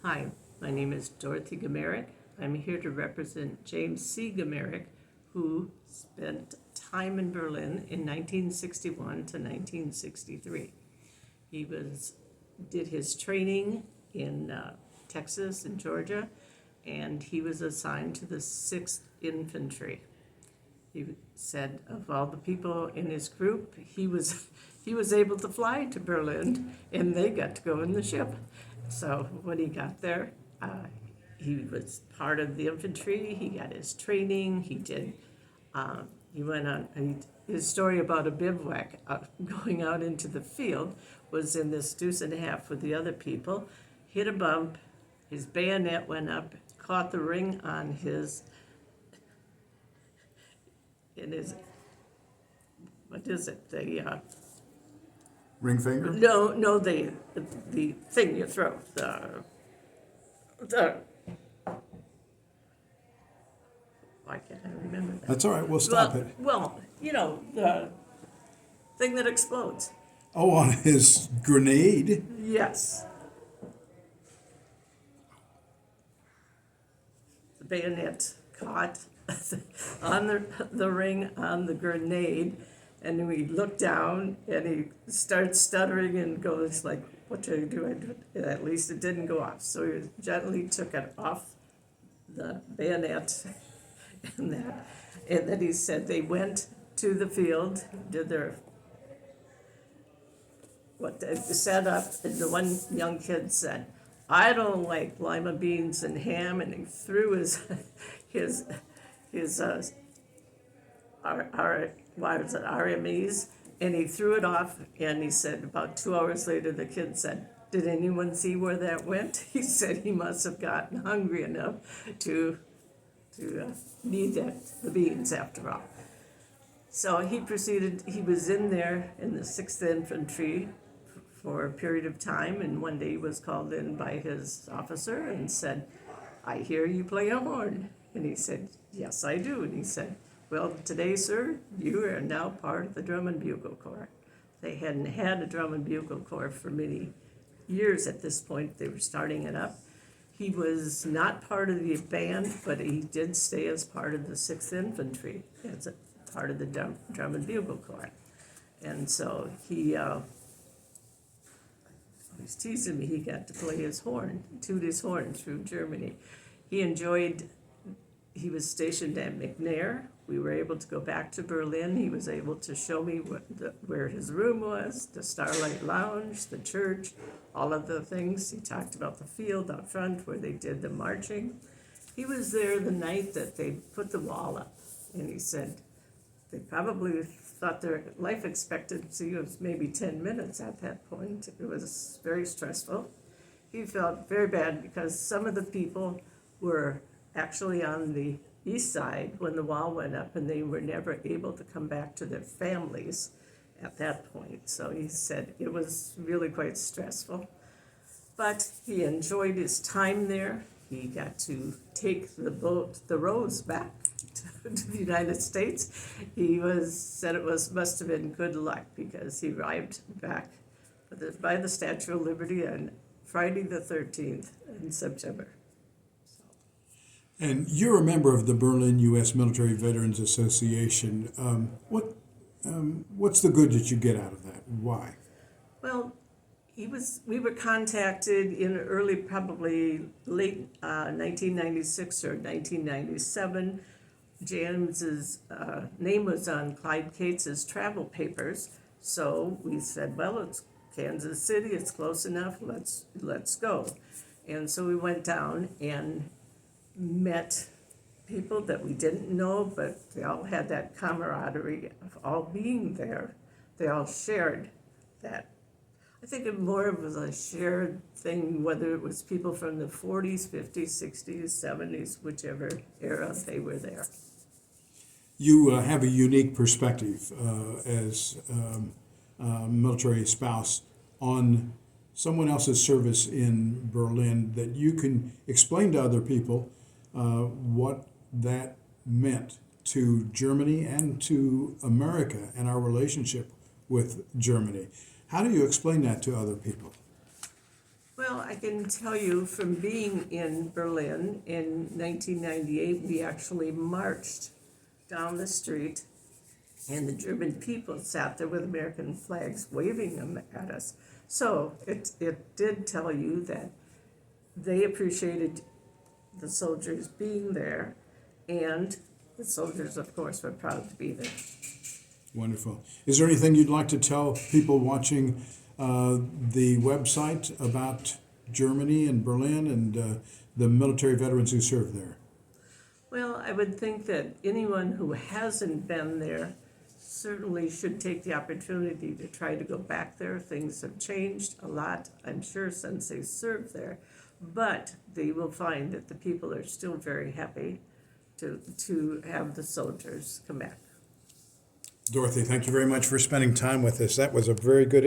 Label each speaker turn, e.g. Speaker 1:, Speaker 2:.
Speaker 1: Hi, my name is Dorothy Gmyrek. I'm here to represent James C. Gmyrek, who spent time in Berlin in 1961 to 1963. He did his training in Texas and Georgia, and he was assigned to the 6th Infantry. He said of all the people in his group, he was able to fly to Berlin, and they got to go in the ship. So when he got there, he was part of the infantry. He got his training. He went on. His story about a bivouac going out into the field was in this deuce and a half with the other people. Hit a bump. His bayonet went up, caught the ring on what is it?
Speaker 2: Ring finger?
Speaker 1: No, the thing you throw. Why can't I remember that?
Speaker 2: That's all right. We'll stop it.
Speaker 1: Well, the thing that explodes.
Speaker 2: Oh, on his grenade?
Speaker 1: Yes. The bayonet caught on the ring on the grenade, and we looked down, and he starts stuttering and goes like, "What should I do?" At least it didn't go off, so he gently took it off the bayonet, and then he said they went to the field, did their set up, and the one young kid said, "I don't like lima beans and ham," and he threw his RMEs, and he threw it off, and he said about 2 hours later the kid said, "Did anyone see where that went?" He said he must have gotten hungry enough to need the beans after all. So he was in there in the 6th Infantry for a period of time, and one day he was called in by his officer and said, "I hear you play a horn." And he said, "Yes, I do." And he said, "Well, today, sir, you are now part of the Drum and Bugle Corps." They hadn't had a Drum and Bugle Corps for many years at this point. They were starting it up. He was not part of the band, but he did stay as part of the 6th Infantry, as a part of the Drum and Bugle Corps. And so he was teasing me, he got to play his horn, toot his horn through Germany. He was stationed at McNair. We were able to go back to Berlin. He was able to show me where his room was, the Starlight Lounge, the church, all of the things. He talked about the field out front where they did the marching. He was there the night that they put the wall up, and he said they probably thought their life expectancy was maybe 10 minutes at that point. It was very stressful. He felt very bad because some of the people were actually on the east side when the wall went up, and they were never able to come back to their families at that point. So he said it was really quite stressful. But he enjoyed his time there. He got to take the Rose back to the United States. Said it must have been good luck because he arrived back by the Statue of Liberty on Friday the 13th in September.
Speaker 2: And you're a member of the Berlin U.S. Military Veterans Association. What's the good that you get out of that? Why?
Speaker 1: Well, we were contacted in early, probably late 1996 or 1997. James's name was on Clyde Cates's travel papers, so we said, well, it's Kansas City, it's close enough, let's go. And so we went down and met people that we didn't know, but they all had that camaraderie of all being there. They all shared that. I think it more was a shared thing, whether it was people from the 40s, 50s, 60s, 70s, whichever era they were there.
Speaker 2: You have a unique perspective as a military spouse on someone else's service in Berlin that you can explain to other people what that meant to Germany and to America and our relationship with Germany. How do you explain that to other people?
Speaker 1: Well, I can tell you from being in Berlin in 1998, we actually marched down the street and the German people sat there with American flags waving them at us. So it did tell you that they appreciated the soldiers being there, and the soldiers, of course, were proud to be there.
Speaker 2: Wonderful. Is there anything you'd like to tell people watching the website about Germany and Berlin and the military veterans who serve there?
Speaker 1: Well, I would think that anyone who hasn't been there certainly should take the opportunity to try to go back there. Things have changed a lot, I'm sure, since they served there, but they will find that the people are still very happy to have the soldiers come back.
Speaker 2: Dorothy, thank you very much for spending time with us. That was a very good